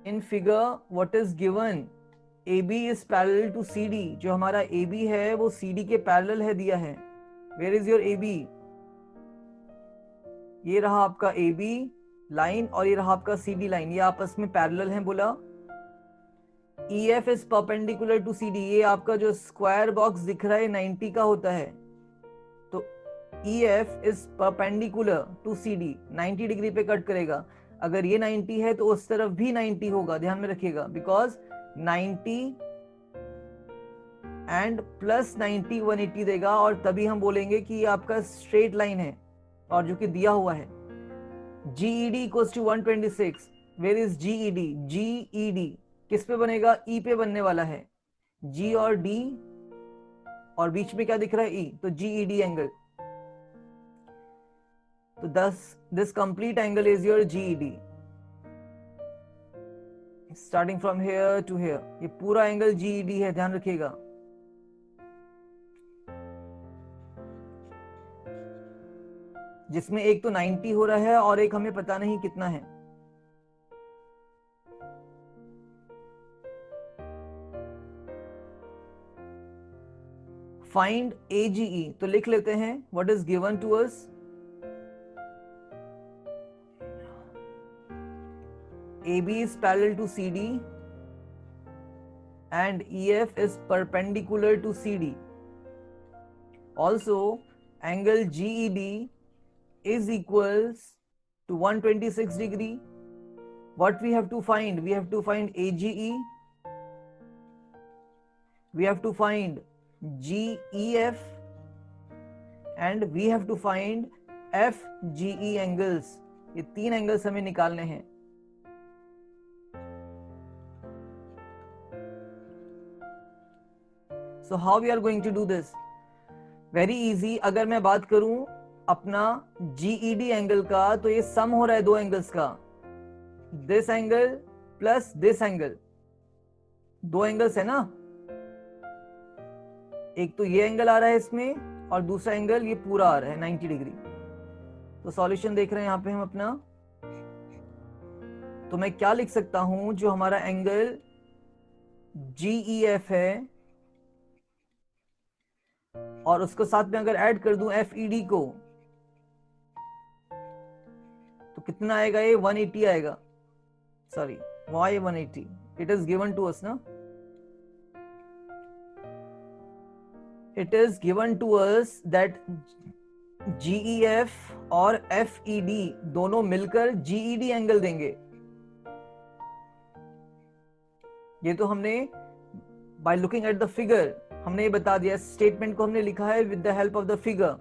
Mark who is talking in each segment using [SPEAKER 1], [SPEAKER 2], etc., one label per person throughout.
[SPEAKER 1] In figure what is given, AB is parallel to CD। जो हमारा AB है वो CD के पैरेलल है दिया है। Where is your AB? ये रहा आपका AB लाइन और ये रहा आपका CD लाइन, ये आपस में पैरेलल हैं बोला। EF is perpendicular to CD, ये आपका जो स्क्वायर बॉक्स दिख रहा है 90 का होता है, तो EF is perpendicular to CD, 90 degree पे कट करेगा। अगर ये 90 है तो उस तरफ भी 90 होगा, ध्यान में रखिएगा, बिकॉज 90 एंड प्लस 90 180 देगा, और तभी हम बोलेंगे कि ये आपका स्ट्रेट लाइन है और जो कि दिया हुआ है। GED equals to 126। Where is GED? GED किस पे बनेगा? E पे बनने वाला है। G और D और बीच में क्या दिख रहा है? E, तो GED एंगल। तो this complete angle is your GED, starting from here to here। ये पूरा एंगल GED है, ध्यान रखिएगा। जिसमें एक तो 90 हो रहा है और एक हमें पता नहीं कितना है। फाइंड AGE, तो लिख लेते हैं what is given to us. AB is parallel to CD and EF is perpendicular to CD. Also, angle GED is equals to 126 degree. What we have to find? We have to find AGE. We have to find GEF and we have to find FGE angles. ये तीन angles हमें निकालने हैं। So how we are going to do this? Very easy। अगर मैं बात करूं अपना GED एंगल का, तो ये सम हो रहा है दो एंगल्स का, this angle plus this angle. दो एंगल्स है ना, एक तो ये एंगल आ रहा है इसमें और दूसरा एंगल ये पूरा आ रहा है 90 डिग्री। तो सॉल्यूशन देख रहे हैं यहां पे हम अपना। तो मैं क्या लिख सकता हूं, जो हमारा एंगल GEF है और उसको साथ में अगर ऐड कर दूं FED को, तो कितना आएगा? ये 180 आएगा। Sorry, why 180? It is given to us ना, it is given to us that GEF और FED दोनों मिलकर GED एंगल देंगे। ये तो हमने by looking at the figure हमने ये बता दिया, स्टेटमेंट को हमने लिखा है with the help of the figure.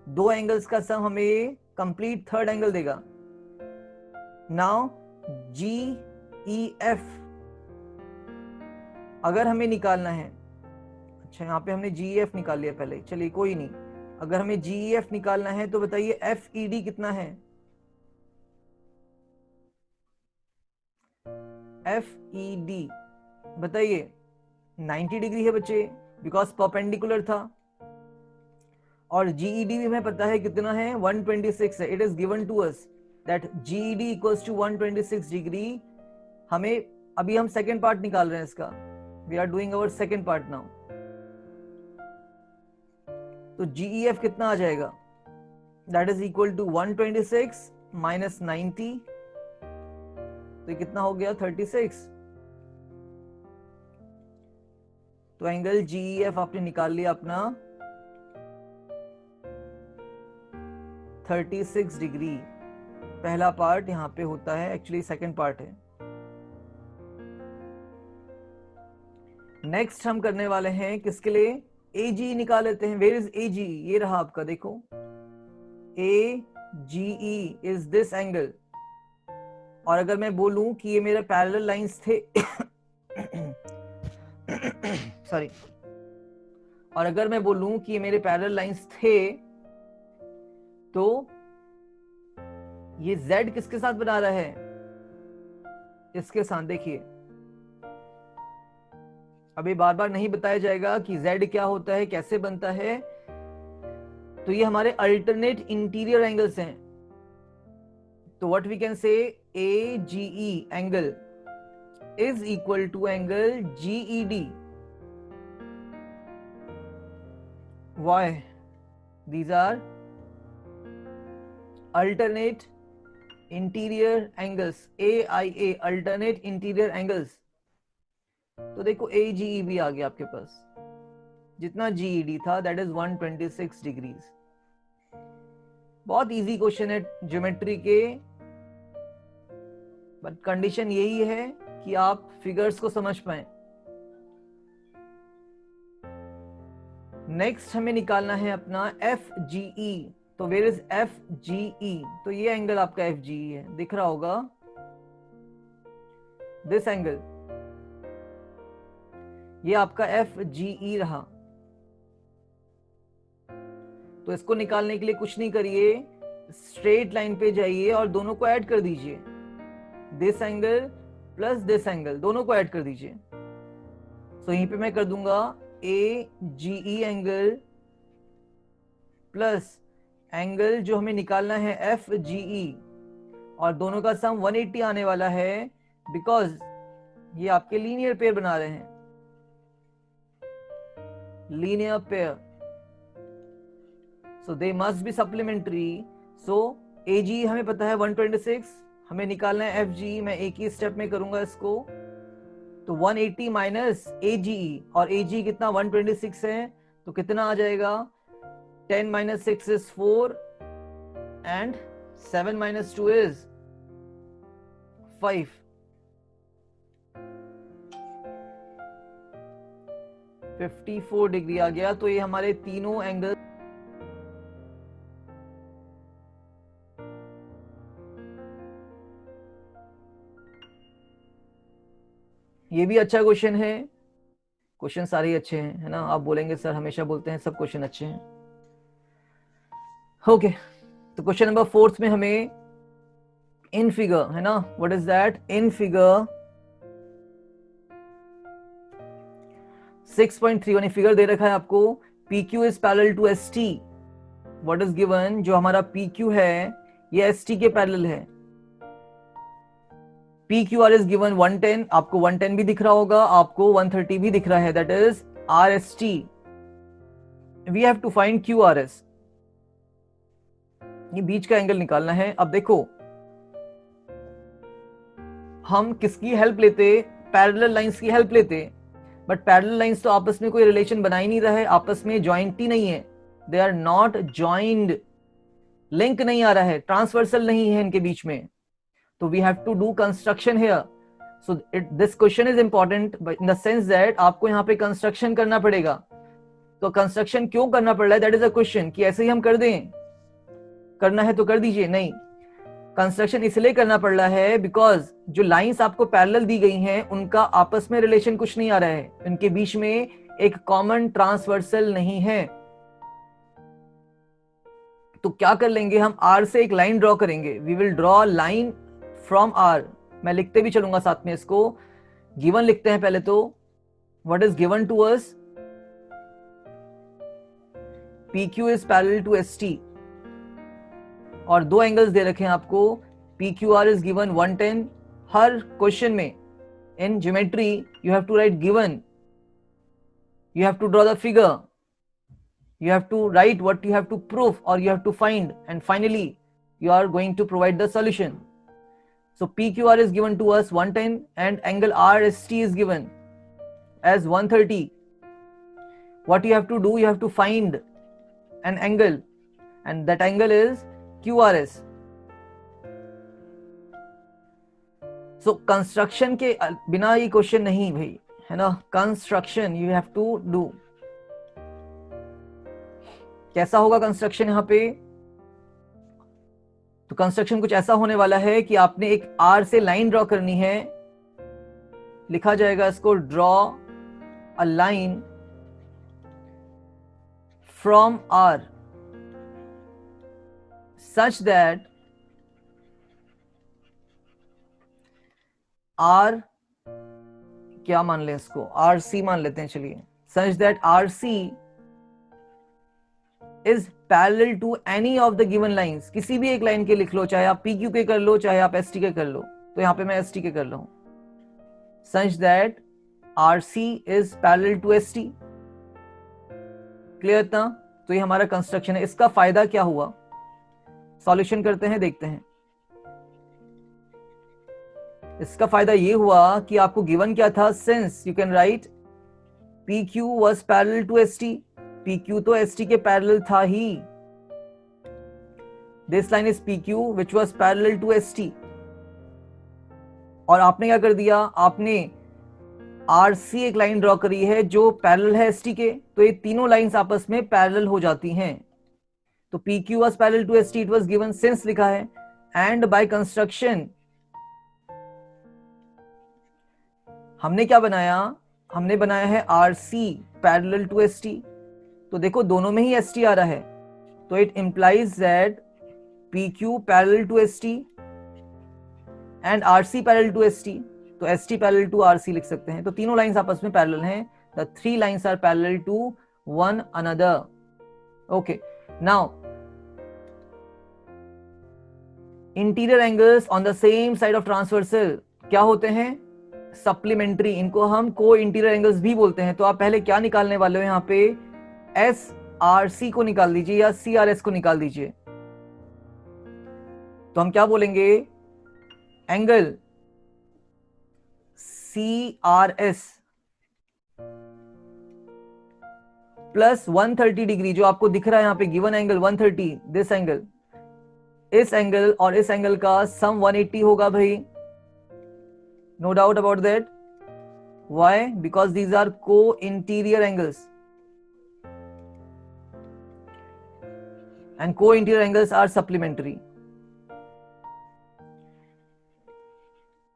[SPEAKER 1] दो एंगल्स का सम हमें कंप्लीट थर्ड एंगल देगा। नाउ GEF अगर हमें निकालना है, अच्छा यहाँ पे हमने GEF निकाल लिया पहले, चलिए कोई नहीं। अगर हमें GEF निकालना है तो बताइए FED कितना है? FED बताइए 90 डिग्री है बच्चे, बिकॉज परपेंडिकुलर था। और GED भी हमें पता है कितना है, 126 है। It is given to us that GED equals to 126 degree. हमें अभी हम सेकेंड पार्ट निकाल रहे हैं इसका, we are doing our second part now. तो GEF कितना आ जाएगा? That is equal to 126 minus 90, तो कितना हो गया? 36। तो एंगल GEF आपने निकाल लिया अपना 36 डिग्री। पहला पार्ट यहां पे होता है, एक्चुअली सेकंड पार्ट है। नेक्स्ट हम करने वाले हैं किसके लिए? AGE निकाल लेते हैं। Where is AGE? ये रहा आपका, देखो AGE इज दिस एंगल। और अगर मैं बोलूं कि ये मेरे पैरेलल लाइंस थे सॉरी, और अगर मैं बोलूं कि ये मेरे पैरेलल लाइंस थे, तो ये Z किसके साथ बना रहा है? इसके साथ। देखिए अभी बार बार नहीं बताया जाएगा कि Z क्या होता है, कैसे बनता है। तो ये हमारे अल्टरनेट इंटीरियर एंगल्स हैं। तो what we can say, AGE angle is equal to angle GED. Why? These are alternate interior angles, AIA, alternate interior angles. तो देखो AGE भी आ गया आपके पास, जितना GED था दैट इज 126 डिग्रीज। बहुत इजी क्वेश्चन है ज्योमेट्री के, बट कंडीशन यही है कि आप फिगर्स को समझ पाए। नेक्स्ट हमें निकालना है अपना FGE। तो वेयर इज FGE? तो ये एंगल आपका FGE है, दिख रहा होगा, दिस एंगल, ये आपका FGE रहा। तो इसको निकालने के लिए कुछ नहीं करिए, स्ट्रेट लाइन पे जाइए और दोनों को ऐड कर दीजिए, this angle plus this angle, दोनों को ऐड कर दीजिए। सो यहीं पे मैं कर दूंगा AGE एंगल प्लस एंगल जो हमें निकालना है FGE, और दोनों का सम 180 आने वाला है, बिकॉज ये आपके लीनियर पेयर बना रहे हैं, linear pair, so they must be supplementary। so AGE हमें पता है 126, हमें निकालना है FGE। मैं एक ही स्टेप में करूंगा इसको, तो 180 माइनस AGE, और AGE कितना 126 है, तो कितना आ जाएगा, 10 minus 6 is 4 and 7 minus 2 is 5। 54 degree आ गया। तो ये हमारे तीनों एंगल, ये भी अच्छा क्वेश्चन है, क्वेश्चन सारे ही अच्छे हैं, है ना। आप बोलेंगे सर हमेशा बोलते हैं सब क्वेश्चन अच्छे हैं। ओके, तो क्वेश्चन नंबर 4 में हमें इन फिगर, है ना, what is that, in figure 6.31 figure दे रखा है आपको, PQ इज parallel to ST। What is given, जो हमारा PQ है ये ST के पैरेलल है। PQR इज गिवन 110, आपको 110 भी दिख रहा होगा, आपको 130 भी दिख रहा है, that is RST। We have to find QRS, ये बीच का एंगल निकालना है। अब देखो हम किसकी हेल्प लेते, पैरेलल लाइंस की हेल्प लेते, बट पैरेलल लाइंस तो आपस में कोई रिलेशन बना ही नहीं रहा है, आपस में जॉइंट ही नहीं है, they are not joined, link नहीं आ रहा है, ट्रांसवर्सल नहीं है इनके बीच में। तो we have to do construction here. So this question is important in the sense that आपको यहाँ पे कंस्ट्रक्शन करना पड़ेगा। तो कंस्ट्रक्शन क्यों करना पड़ रहा है, दैट इज अ क्वेश्चन, कि ऐसे ही हम कर दें, करना है तो कर दीजिए, नहीं, कंस्ट्रक्शन इसलिए करना पड़ रहा है बिकॉज जो लाइंस आपको पैरेलल दी गई हैं उनका आपस में रिलेशन कुछ नहीं आ रहा है, उनके बीच में एक कॉमन ट्रांसवर्सल नहीं है। तो क्या कर लेंगे हम, R से एक लाइन ड्रॉ करेंगे, we will draw line from R। मैं लिखते भी चलूंगा साथ में इसको, गिवन लिखते हैं पहले तो, what is given to us, PQ इज पैरेलल टू ST, और दो एंगल्स दे रखे हैं आपको, PQR इज गिवन 110। हर क्वेश्चन में in geometry you have to write given, you have to draw the figure, you have to write what you have to prove or you have to find, and finally you are going to provide the solution. So PQR is given to us 110 and angle RST is given as 130. What you have to do, you have to find an angle, and that angle is QRS. So construction के बिना ये question नहीं भाई, है ना, construction you have to do. कैसा होगा construction यहाँ पे, तो कंस्ट्रक्शन कुछ ऐसा होने वाला है कि आपने एक R से लाइन ड्रॉ करनी है, लिखा जाएगा इसको, draw a line from R such that R, क्या मान लें इसको, RC मान लेते हैं, चलिए, such that RC is parallel to any of the given lines. किसी भी एक लाइन के लिख लो, चाहे आप PQ के कर लो, चाहे आप ST के कर लो, तो यहां पे मैं ST के कर रहा हूं। such that RC is parallel to ST. Clear था? तो ये हमारा कंस्ट्रक्शन है। इसका फायदा क्या हुआ, सॉल्यूशन करते हैं, देखते हैं। इसका फायदा ये हुआ कि आपको गिवन क्या था, since you can write PQ was parallel to ST, PQ तो ST के पैरेलल था ही। This line is PQ which was parallel to ST। और आपने क्या कर दिया, आपने RC एक लाइन ड्रॉ करी है जो पैरेलल है ST के, तो ये तीनों लाइंस आपस में पैरेलल हो जाती हैं। तो PQ was parallel to ST, it was given since लिखा है, and by construction हमने क्या बनाया, हमने बनाया है RC parallel to ST। तो देखो दोनों में ही ST आ रहा है, तो it implies that PQ parallel to ST and RC parallel to ST, तो ST parallel to RC लिख सकते हैं। तो तीनों लाइंस आपस में पैरेलल हैं। The three lines are parallel to one another. Okay, now interior angles on the same side of transversal क्या होते हैं, सप्लीमेंट्री। इनको हम को इंटीरियर एंगल्स भी बोलते हैं। तो आप पहले क्या निकालने वाले हो, यहाँ पे SRC को निकाल दीजिए या CRS को निकाल दीजिए। तो हम क्या बोलेंगे, एंगल CRS प्लस 130 डिग्री, जो आपको दिख रहा है यहाँ पे गिवन एंगल 130, दिस एंगल, इस एंगल और इस एंगल का सम 180 होगा भाई, no doubt about that. Why? Because these are co interior angles and co interior angles are supplementary.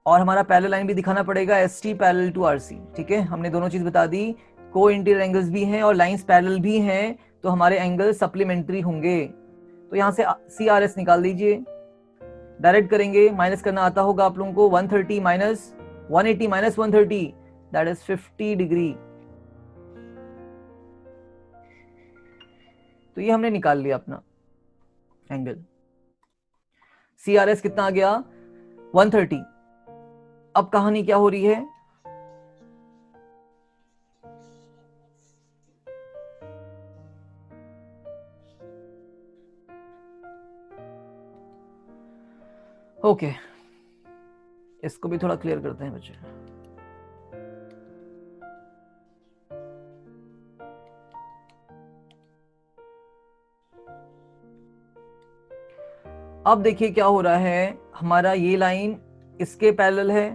[SPEAKER 1] और हमारा पैरेलल लाइन भी दिखाना पड़ेगा, ST पैरेलल टू RC। ठीक है, हमने दोनों चीज बता दी, को इंटीरियर एंगल्स भी हैं और लाइंस पैरेलल भी हैं, तो हमारे एंगल सप्लीमेंट्री होंगे। तो यहां से CRS निकाल दीजिए, डायरेक्ट करेंगे, माइनस करना आता होगा आप लोगों को। 130 minus 180 minus 130, that is 50 degree. तो ये हमने निकाल लिया अपना एंगल। CRS कितना आ गया, 130। अब कहानी क्या हो रही है, ओके, इसको भी थोड़ा क्लियर करते हैं बच्चे। अब देखिए क्या हो रहा है, हमारा ये लाइन इसके पैरेलल है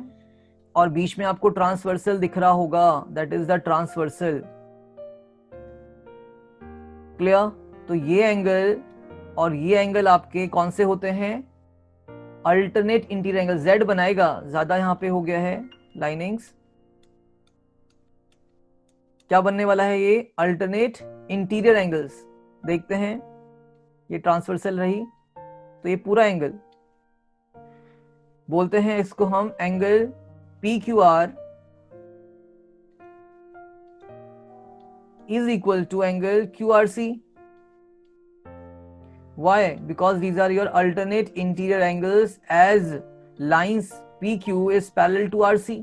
[SPEAKER 1] और बीच में आपको ट्रांसवर्सल दिख रहा होगा, that is the transversal. Clear? तो ये एंगल और ये एंगल आपके कौन से होते हैं, अल्टरनेट इंटीरियर एंगल। Z बनाएगा, ज्यादा यहां पे हो गया है लाइनिंग्स। क्या बनने वाला है ये, अल्टरनेट इंटीरियर एंगल्स। देखते हैं, ये ट्रांसवर्सल रही, तो ये पूरा एंगल बोलते हैं इसको हम angle PQR is equal to angle QRC. Why? Because these are your alternate interior angles as lines PQ is parallel to RC.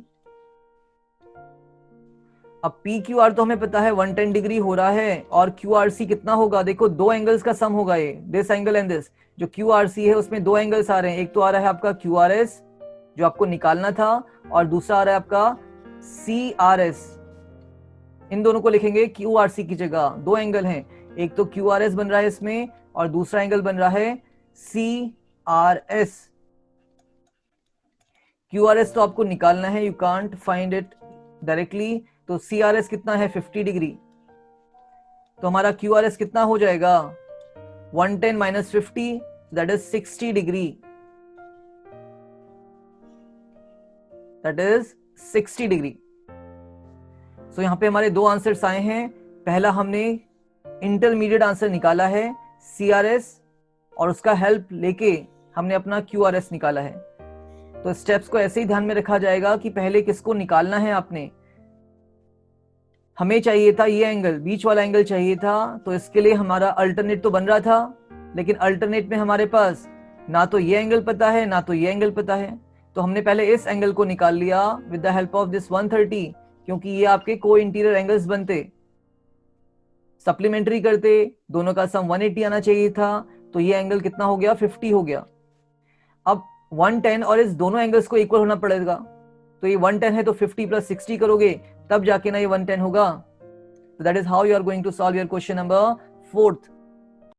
[SPEAKER 1] अब PQR तो हमें पता है 110 डिग्री हो रहा है, और QRC कितना होगा, देखो दो एंगल्स का सम होगा ये, दिस एंगल एंड दिस। जो QRC है उसमें दो एंगल्स आ रहे हैं, एक तो आ रहा है आपका QRS जो आपको निकालना था, और दूसरा आ रहा है आपका CRS। इन दोनों को लिखेंगे QRC की जगह। दो एंगल हैं, एक तो QRS बन रहा है इसमें और दूसरा एंगल बन रहा है CRS। QRS तो आपको निकालना है, you can't find it directly. तो CRS कितना है, 50 डिग्री। तो हमारा QRS कितना हो जाएगा, 110 minus 50, that is 60 degree, that is 60 degree. So यहां पे हमारे दो आंसर्स आए हैं। पहला हमने इंटरमीडिएट आंसर निकाला है CRS, और उसका हेल्प लेके हमने अपना QRS निकाला है। तो स्टेप्स को ऐसे ही ध्यान में रखा जाएगा कि पहले किसको निकालना है आपने। हमें चाहिए था ये एंगल, बीच वाला एंगल चाहिए था, तो इसके लिए हमारा अल्टरनेट तो बन रहा था, लेकिन अल्टरनेट में हमारे पास ना तो ये एंगल पता है ना तो ये एंगल पता है। तो हमने पहले इस एंगल को निकाल लिया with the help of this 130, क्योंकि ये आपके को इंटीरियर एंगल्स बनते। सप्लीमेंट्री करते, दोनों का सम 180 आना चाहिए था, तो ये एंगल कितना हो गया, 50 हो गया। अब 110 और इस दोनों एंगल्स को इक्वल होना पड़ेगा, तो ये 110 है तो 50 प्लस 60 करोगे तब जाके ना ये 110 होगा। So that is how you are going to solve your question number 4th.